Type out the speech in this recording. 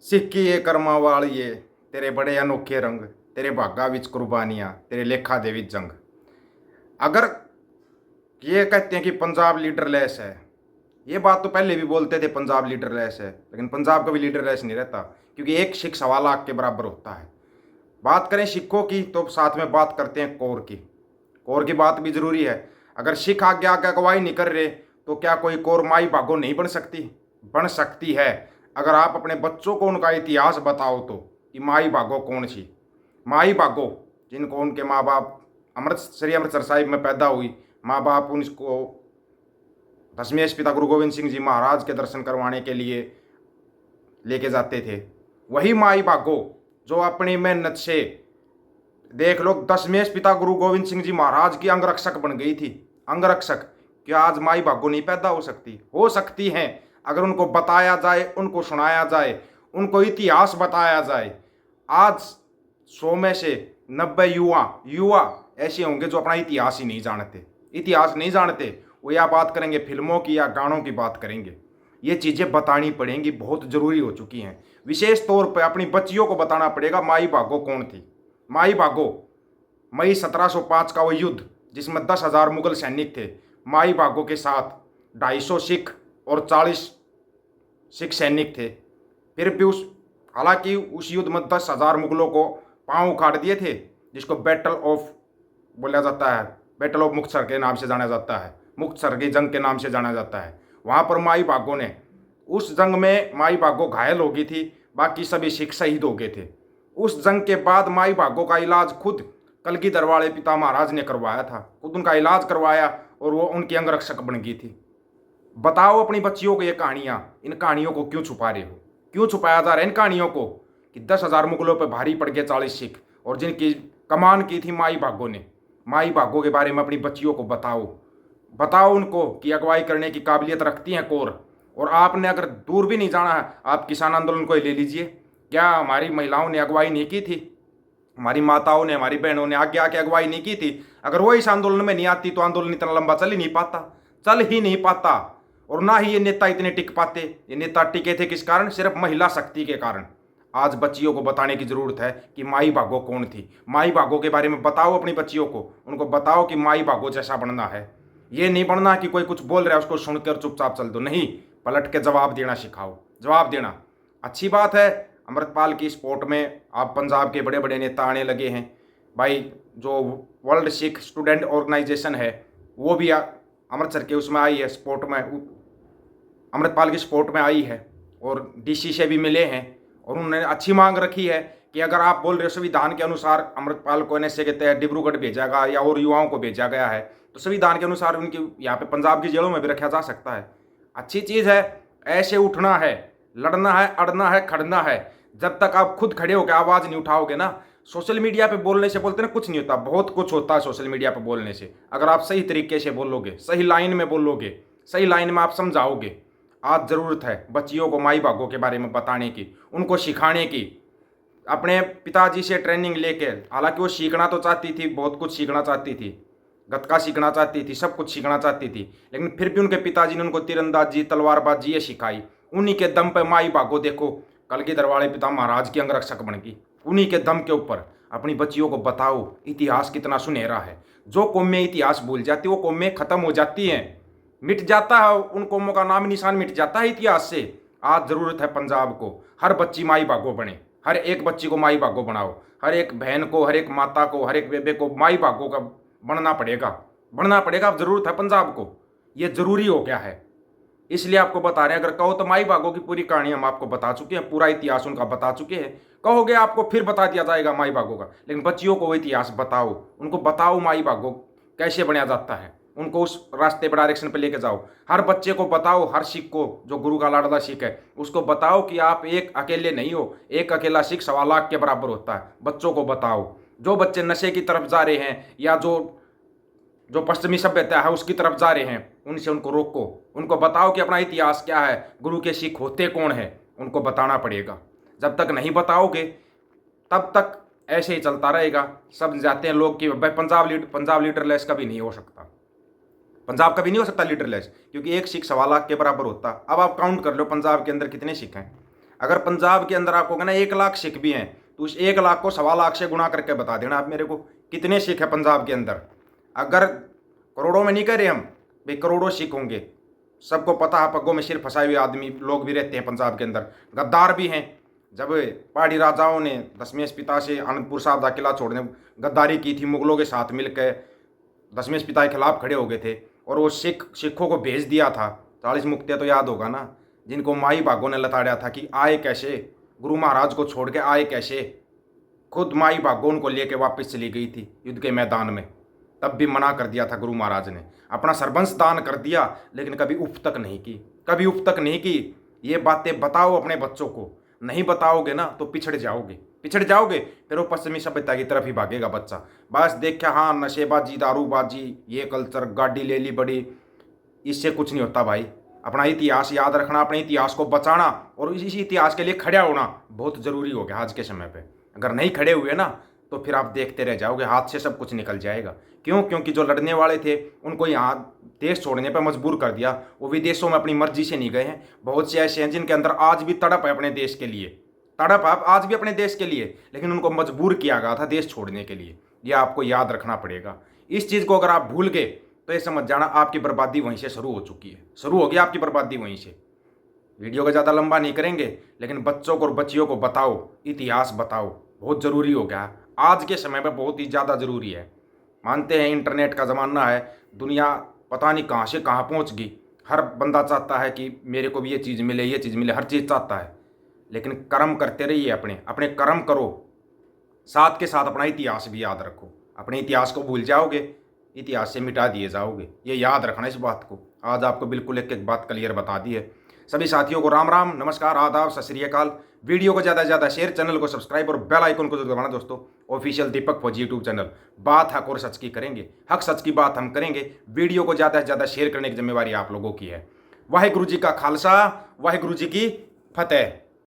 सिक्की ये कर्मा वालिए, तेरे बड़े अनोखे रंग, तेरे भागा विच कुर्बानियां, तेरे लेखा दे विच जंग। अगर ये कहते हैं कि पंजाब लीडरलेस है, ये बात तो पहले भी बोलते थे पंजाब लीडरलेस है, लेकिन पंजाब कभी लीडरलेस नहीं रहता, क्योंकि एक सिख 1.25 लाख के बराबर होता है। बात करें सिखों की तो साथ में बात करते हैं कोर की। कोर की बात भी जरूरी है। अगर सिख आगे आगे अगवाई नहीं कर रहे तो क्या कोई कोर माई भागो नहीं बन सकती? बन सकती है। अगर आप अपने बच्चों को उनका इतिहास बताओ तो कि माई भागो कौन सी। माई भागो जिनको उनके माँ बाप अमृतसर साहिब में पैदा हुई, माँ बाप उनको दशमेश पिता गुरु गोविंद सिंह जी महाराज के दर्शन करवाने के लिए लेके जाते थे, वही माई भागो जो अपनी मेहनत से, देख लो, दशमेश पिता गुरु गोविंद सिंह जी महाराज की अंगरक्षक बन गई थी। अंगरक्षक। क्या आज माई भागो नहीं पैदा हो सकती? हो सकती हैं, अगर उनको बताया जाए, उनको सुनाया जाए, उनको इतिहास बताया जाए। आज 100 में से 90 युवा युवा ऐसे होंगे जो अपना इतिहास ही नहीं जानते। इतिहास नहीं जानते, वो या बात करेंगे फिल्मों की या गानों की बात करेंगे। ये चीज़ें बतानी पड़ेंगी, बहुत ज़रूरी हो चुकी हैं। विशेष तौर पर अपनी बच्चियों को बताना पड़ेगा माई भागो कौन थी। माई भागो, मई 1705 का वो युद्ध जिसमें 10,000 मुगल सैनिक थे, माई भागो के साथ 250 सिख और 40 सिख सैनिक थे। फिर भी हालांकि उस युद्ध में 10,000 मुगलों को पांव उखाड़ दिए थे, जिसको बैटल ऑफ बोला जाता है, बैटल ऑफ मुक्तसर के नाम से जाना जाता है, मुक्तसर की जंग के नाम से जाना जाता है। वहाँ पर माई भागो ने, उस जंग में माई भागो घायल हो गई थी, बाकी सभी सिख शहीद हो गए थे। उस जंग के बाद माई भागो का इलाज खुद कलगीधर वाले पिता महाराज ने करवाया था, खुद उनका इलाज करवाया और वो उनकी अंगरक्षक बन गई थी। बताओ अपनी बच्चियों को ये कहानियाँ, इन कहानियों को क्यों छुपा रहे हो? क्यों छुपाया जा रहा है इन कहानियों को कि 10,000 मुगलों पर भारी पड़ गए 40 सिख, और जिनकी कमान की थी माई भागो ने। माई भागो के बारे में अपनी बच्चियों को बताओ। बताओ उनको कि अगवाई करने की काबिलियत रखती हैं कोर। और आपने अगर दूर भी नहीं जाना है, आप किसान आंदोलन को ही ले लीजिए। क्या हमारी महिलाओं ने अगवाई नहीं की थी? हमारी माताओं ने, हमारी बहनों ने आगे आके अगवाई नहीं की थी? अगर वो इस आंदोलन में नहीं आती तो आंदोलन इतना लंबा चल ही नहीं पाता, चल ही नहीं पाता। और ना ही ये नेता इतने टिक पाते। ये नेता टिके थे किस कारण? सिर्फ महिला शक्ति के कारण। आज बच्चियों को बताने की जरूरत है कि माई भागो कौन थी। माई भागो के बारे में बताओ अपनी बच्चियों को, उनको बताओ कि माई भागो जैसा बनना है। ये नहीं बनना कि कोई कुछ बोल रहा है उसको सुनकर चुपचाप चल दो, नहीं, पलट के जवाब देना सिखाओ। जवाब देना अच्छी बात है। अमृतपाल की स्पोर्ट में आप पंजाब के बड़े बड़े नेता आने लगे हैं भाई। जो वर्ल्ड सिख स्टूडेंट ऑर्गेनाइजेशन है वो भी अमृतसर के उसमें आई है, स्पोर्ट में, अमृतपाल की स्पोर्ट में आई है, और डीसी से भी मिले हैं। और उन्होंने अच्छी मांग रखी है कि अगर आप बोल रहे हो संविधान के अनुसार अमृतपाल को एनएसए के तहत डिब्रूगढ़ भेजा गया या और युवाओं को भेजा गया है, तो संविधान के अनुसार उनकी यहाँ पे पंजाब की जेलों में भी रखा जा सकता है। अच्छी चीज़ है। ऐसे उठना है, लड़ना है, अड़ना है, खड़ना है। जब तक आप खुद खड़े होकर आवाज़ नहीं उठाओगे ना, सोशल मीडिया पे बोलने से बोलते ना कुछ नहीं होता, बहुत कुछ होता है सोशल मीडिया पे बोलने से। अगर आप सही तरीके से बोलोगे, सही लाइन में बोलोगे, सही लाइन में आप समझाओगे। आज ज़रूरत है बच्चियों को माई भागो के बारे में बताने की, उनको सिखाने की। अपने पिताजी से ट्रेनिंग लेके, हालांकि वो सीखना तो चाहती थी, बहुत कुछ सीखना चाहती थी, गतका सीखना चाहती थी, सब कुछ सीखना चाहती थी, लेकिन फिर भी उनके पिताजी ने उनको तीरंदाजी, तलवारबाजी ये सिखाई। उन्हीं के दम पे माई भागो देखो कलगीधर वाले पिता महाराज की अंगरक्षक बन गई। उन्हीं के दम के ऊपर अपनी बच्चियों को बताओ इतिहास कितना सुनहरा है। जो कौमें इतिहास भूल जाती वो कौमें खत्म हो जाती हैं, मिट जाता है, उन कौमों का नाम निशान मिट जाता है इतिहास से। आज जरूरत है पंजाब को हर बच्ची माई भागो बने, हर एक बच्ची को माई भागो बनाओ, हर एक बहन को, हर एक माता को, हर एक बेबे को माई भागो का बनना पड़ेगा, बनना पड़ेगा। अब जरूरत है पंजाब को, ये जरूरी हो गया है। इसलिए आपको बता रहे हैं। अगर कहो तो माई भागो की पूरी कहानी हम आपको बता चुके हैं, पूरा इतिहास उनका बता चुके हैं। कहोगे आपको फिर बता दिया जाएगा माई भागो का, लेकिन बच्चियों को वो इतिहास बताओ, उनको बताओ माई भागो कैसे बनाया जाता है, उनको उस रास्ते पर, डायरेक्शन पे लेके जाओ। हर बच्चे को बताओ, हर सिख को, जो गुरु का लाडला सिख है उसको बताओ कि आप एक अकेले नहीं हो, एक अकेला सिख 1.25 लाख के बराबर होता है। बच्चों को बताओ। जो बच्चे नशे की तरफ जा रहे हैं या जो जो पश्चिमी सभ्यता है उसकी तरफ जा रहे हैं, उनसे उनको रोको। उनको बताओ कि अपना इतिहास क्या है, गुरु के सिख होते कौन है, उनको बताना पड़ेगा। जब तक नहीं बताओगे तब तक ऐसे ही चलता रहेगा। सब जाते हैं लोग कि भाई पंजाब लीडरलेस कभी नहीं हो सकता, पंजाब कभी नहीं हो सकता लीडरलेस, क्योंकि एक सिख 1.25 लाख के बराबर होता। अब आप काउंट कर लो पंजाब के अंदर कितने सिख हैं। अगर पंजाब के अंदर आपको कहना 1 लाख सिख भी हैं तो उस 1 लाख को 1.25 लाख से गुणा करके बता देना आप मेरे को कितने सिख है पंजाब के अंदर। अगर करोड़ों में नहीं कह रहे हम भाई, करोड़ों सिख होंगे। सबको पता है पग्गों में सिर फंसाए हुए आदमी लोग भी रहते हैं पंजाब के अंदर, गद्दार भी हैं। जब पहाड़ी राजाओं ने दशमेश पिता से आनंदपुर साहब का किला छोड़ने गद्दारी की थी, मुगलों के साथ मिलकर दशमेश पिता के खिलाफ खड़े हो गए थे और वो सिखों को भेज दिया था। 40 मुक्तियाँ तो याद होगा ना, जिनको माई भागों ने लताड़ा था कि आए कैसे, गुरु महाराज को छोड़ के आए कैसे। खुद माई भागों उनको लेके वापस चली गई थी युद्ध के मैदान में, तब भी मना कर दिया था गुरु महाराज ने। अपना सर्वंश दान कर दिया लेकिन कभी उफ तक नहीं की, कभी उफ तक नहीं की। ये बातें बताओ अपने बच्चों को, नहीं बताओगे ना तो पिछड़ जाओगे, पिछड़ जाओगे फिर वो पश्चिमी सभ्यता की तरफ ही भागेगा बच्चा। बस देखा हाँ नशेबाजी, दारूबाजी, ये कल्चर, गाड़ी ले ली बड़ी, इससे कुछ नहीं होता भाई। अपना इतिहास याद रखना, अपने इतिहास को बचाना और इसी इतिहास के लिए खड़ा होना बहुत ज़रूरी हो गया आज के समय पे। अगर नहीं खड़े हुए ना तो फिर आप देखते रह जाओगे, हाथ से सब कुछ निकल जाएगा। क्यों? क्योंकि जो लड़ने वाले थे उनको यहाँ देश छोड़ने पर मजबूर कर दिया। वो विदेशों में अपनी मर्जी से नहीं गए हैं। बहुत से ऐसे हैं जिनके अंदर आज भी तड़प है अपने देश के लिए, तड़प आप आज भी अपने देश के लिए, लेकिन उनको मजबूर किया गया था देश छोड़ने के लिए। ये आपको याद रखना पड़ेगा। इस चीज़ को अगर आप भूल गए तो ये समझ जाना आपकी बर्बादी वहीं से शुरू हो चुकी है, शुरू हो गई आपकी बर्बादी वहीं से। वीडियो को ज़्यादा लंबा नहीं करेंगे, लेकिन बच्चों को और बच्चियों को बताओ, इतिहास बताओ, बहुत ज़रूरी हो गया आज के समय में, बहुत ही ज़्यादा ज़रूरी है। मानते हैं इंटरनेट का ज़माना है, दुनिया पता नहीं कहाँ से कहाँ पहुँच गई। हर बंदा चाहता है कि मेरे को भी ये चीज़ मिले, ये चीज़ मिले, हर चीज़ चाहता है। लेकिन कर्म करते रहिए, अपने अपने कर्म करो, साथ के साथ अपना इतिहास भी याद रखो। अपने इतिहास को भूल जाओगे, इतिहास से मिटा दिए जाओगे। ये याद रखना इस बात को। आज आपको बिल्कुल एक एक बात क्लियर बता दी है। सभी साथियों को राम राम, नमस्कार, आदाब, सत श्री अकाल। वीडियो को ज़्यादा से ज़्यादा शेयर, चैनल को सब्सक्राइब और बेल आइकन को दबाना दोस्तों। ऑफिशियल दीपक फौजी यूट्यूब चैनल। बात हक और सच की करेंगे, हक सच की बात हम करेंगे। वीडियो को ज़्यादा से ज़्यादा शेयर करने की जिम्मेवारी आप लोगों की है। वाहिगुरु जी का खालसा, वाहिगुरु जी की फतेह।